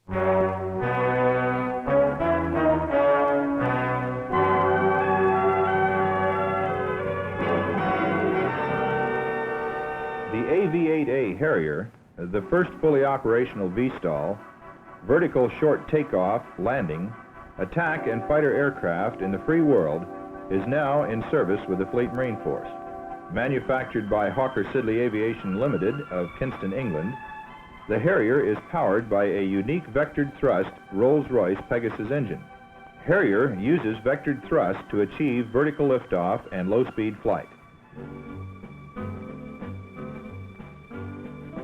The AV-8A Harrier, the first fully operational V-stall, vertical short takeoff, landing, attack and fighter aircraft in the free world, is now in service with the Fleet Marine Force. Manufactured by Hawker Siddeley Aviation Limited of Kinston, England, the Harrier is powered by a unique vectored thrust Rolls-Royce Pegasus engine. Harrier uses vectored thrust to achieve vertical liftoff and low-speed flight.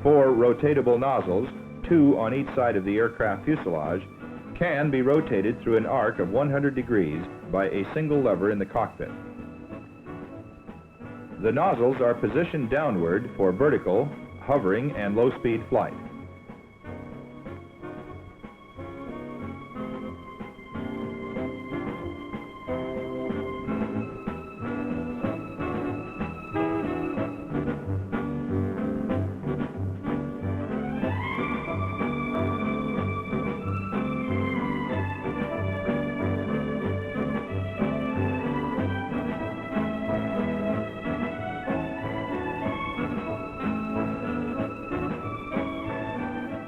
4 rotatable nozzles, 2 on each side of the aircraft fuselage, can be rotated through an arc of 100 degrees by a single lever in the cockpit. The nozzles are positioned downward for vertical, hovering, and low-speed flight.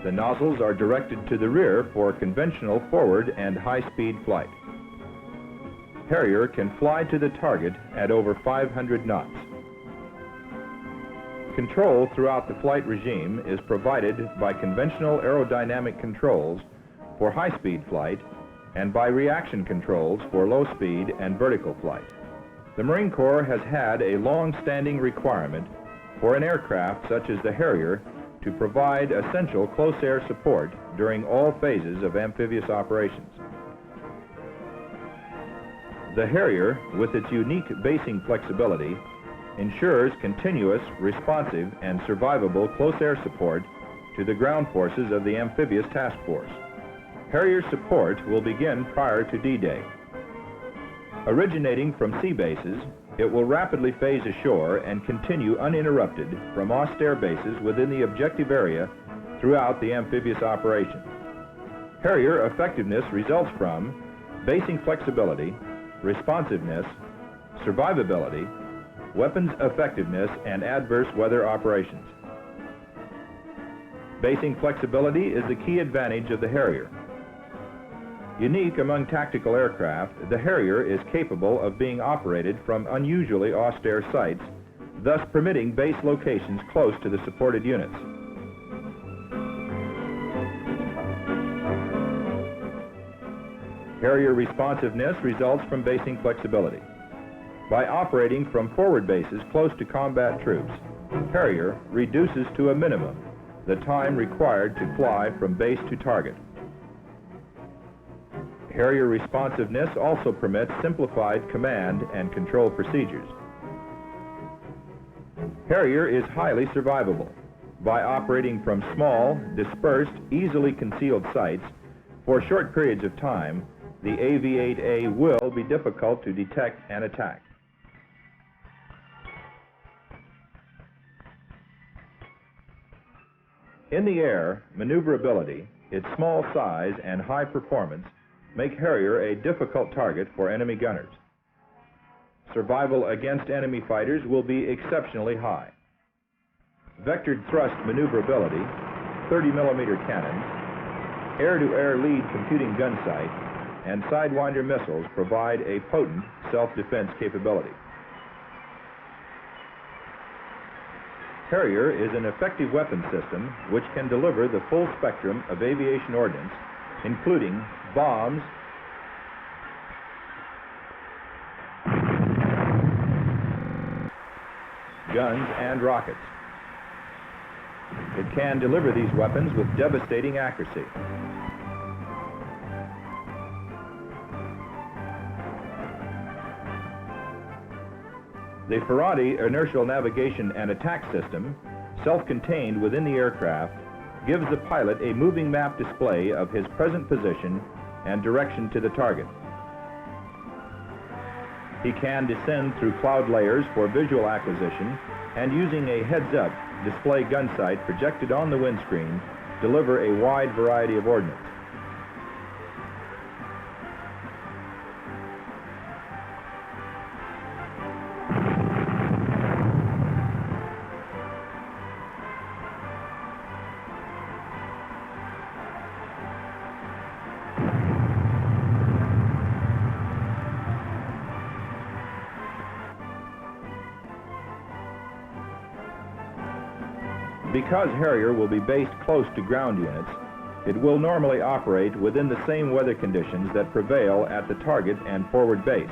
The nozzles are directed to the rear for conventional forward and high-speed flight. Harrier can fly to the target at over 500 knots. Control throughout the flight regime is provided by conventional aerodynamic controls for high-speed flight and by reaction controls for low-speed and vertical flight. The Marine Corps has had a long-standing requirement for an aircraft such as the Harrier to provide essential close air support during all phases of amphibious operations. The Harrier, with its unique basing flexibility, ensures continuous, responsive, and survivable close air support to the ground forces of the Amphibious Task Force. Harrier support will begin prior to D-Day. Originating from sea bases, it will rapidly phase ashore and continue uninterrupted from austere bases within the objective area throughout the amphibious operation. Harrier effectiveness results from basing flexibility, responsiveness, survivability, weapons effectiveness, and adverse weather operations. Basing flexibility is the key advantage of the Harrier. Unique among tactical aircraft, the Harrier is capable of being operated from unusually austere sites, thus permitting base locations close to the supported units. Harrier responsiveness results from basing flexibility. By operating from forward bases close to combat troops, Harrier reduces to a minimum the time required to fly from base to target. Harrier responsiveness also permits simplified command and control procedures. Harrier is highly survivable. By operating from small, dispersed, easily concealed sites for short periods of time, the AV-8A will be difficult to detect and attack. In the air, maneuverability, its small size, and high performance make Harrier a difficult target for enemy gunners. Survival against enemy fighters will be exceptionally high. Vectored thrust maneuverability, 30mm cannons, air-to-air lead computing gun sight, and Sidewinder missiles provide a potent self-defense capability. Harrier is an effective weapon system which can deliver the full spectrum of aviation ordnance, including bombs, guns, and rockets. It can deliver these weapons with devastating accuracy. The Ferranti inertial navigation and attack system, self-contained within the aircraft, gives the pilot a moving map display of his present position and direction to the target. He can descend through cloud layers for visual acquisition and, using a heads-up display gun sight projected on the windscreen, deliver a wide variety of ordnance. Because Harrier will be based close to ground units, it will normally operate within the same weather conditions that prevail at the target and forward base.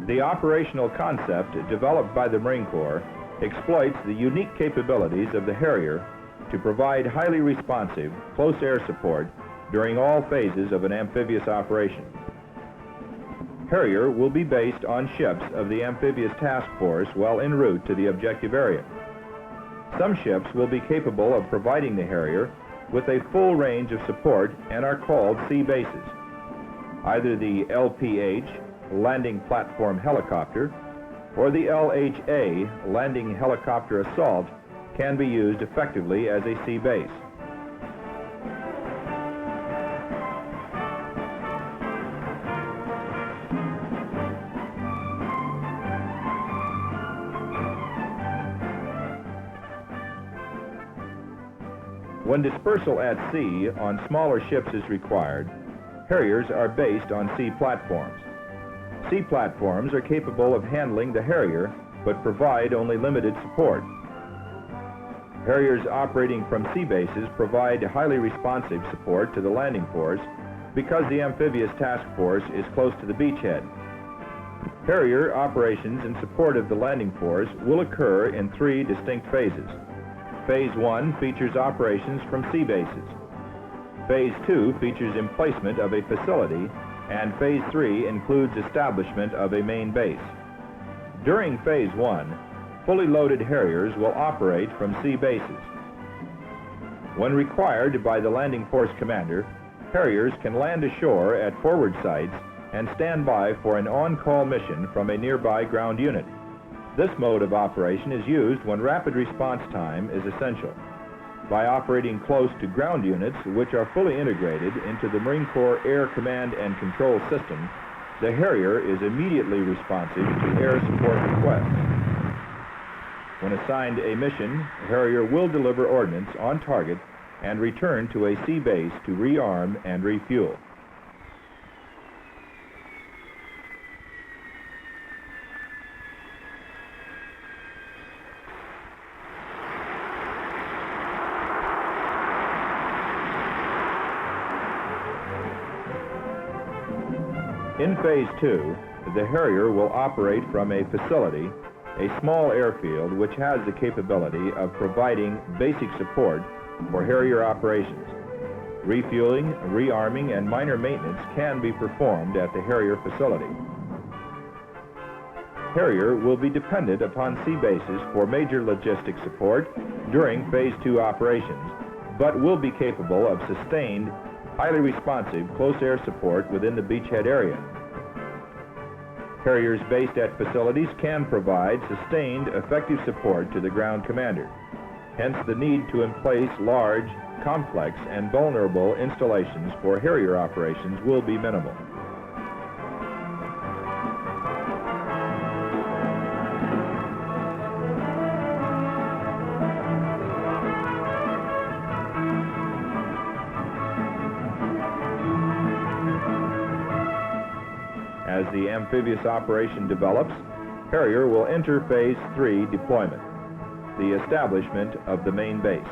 The operational concept developed by the Marine Corps exploits the unique capabilities of the Harrier to provide highly responsive, close air support during all phases of an amphibious operation. Harrier will be based on ships of the Amphibious Task Force while en route to the objective area. Some ships will be capable of providing the Harrier with a full range of support and are called sea bases. Either the LPH, Landing Platform Helicopter, or the LHA, Landing Helicopter Assault, can be used effectively as a sea base. When dispersal at sea on smaller ships is required, Harriers are based on sea platforms. Sea platforms are capable of handling the Harrier, but provide only limited support. Harriers operating from sea bases provide highly responsive support to the landing force because the Amphibious Task Force is close to the beachhead. Harrier operations in support of the landing force will occur in 3 distinct phases. Phase 1 features operations from sea bases. Phase 2 features emplacement of a facility, and Phase 3 includes establishment of a main base. During Phase 1, fully loaded Harriers will operate from sea bases. When required by the landing force commander, Harriers can land ashore at forward sites and stand by for an on-call mission from a nearby ground unit. This mode of operation is used when rapid response time is essential. By operating close to ground units, which are fully integrated into the Marine Corps Air Command and Control System, the Harrier is immediately responsive to air support requests. When assigned a mission, Harrier will deliver ordnance on target and return to a sea base to rearm and refuel. In Phase 2, the Harrier will operate from a facility, a small airfield which has the capability of providing basic support for Harrier operations. Refueling, rearming, and minor maintenance can be performed at the Harrier facility. Harrier will be dependent upon sea bases for major logistic support during Phase 2 operations, but will be capable of sustained, highly responsive close air support within the beachhead area. Harriers based at facilities can provide sustained, effective support to the ground commander. Hence, the need to emplace large, complex, and vulnerable installations for Harrier operations will be minimal. As the amphibious operation develops, Harrier will enter Phase 3 deployment, the establishment of the main base.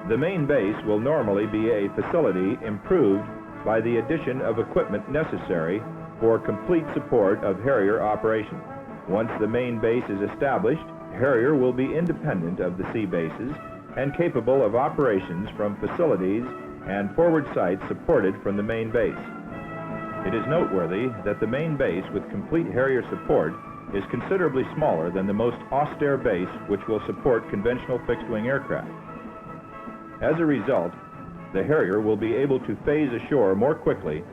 The main base will normally be a facility improved by the addition of equipment necessary for complete support of Harrier operation. Once the main base is established, Harrier will be independent of the sea bases and capable of operations from facilities and forward sites supported from the main base. It is noteworthy that the main base with complete Harrier support is considerably smaller than the most austere base which will support conventional fixed-wing aircraft. As a result, the Harrier will be able to phase ashore more quickly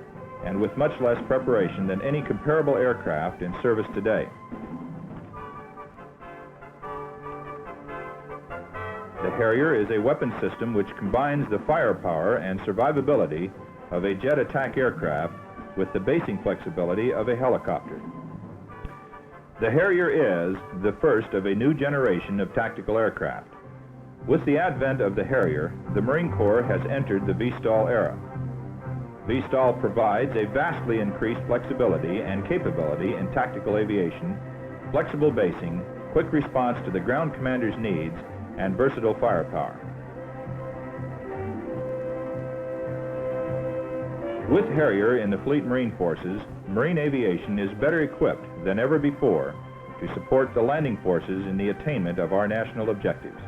and with much less preparation than any comparable aircraft in service today. The Harrier is a weapon system which combines the firepower and survivability of a jet attack aircraft with the basing flexibility of a helicopter. The Harrier is the first of a new generation of tactical aircraft. With the advent of the Harrier, the Marine Corps has entered the VSTOL era. VSTOL provides a vastly increased flexibility and capability in tactical aviation, flexible basing, quick response to the ground commander's needs, and versatile firepower. With Harrier in the Fleet Marine Forces, marine aviation is better equipped than ever before to support the landing forces in the attainment of our national objectives.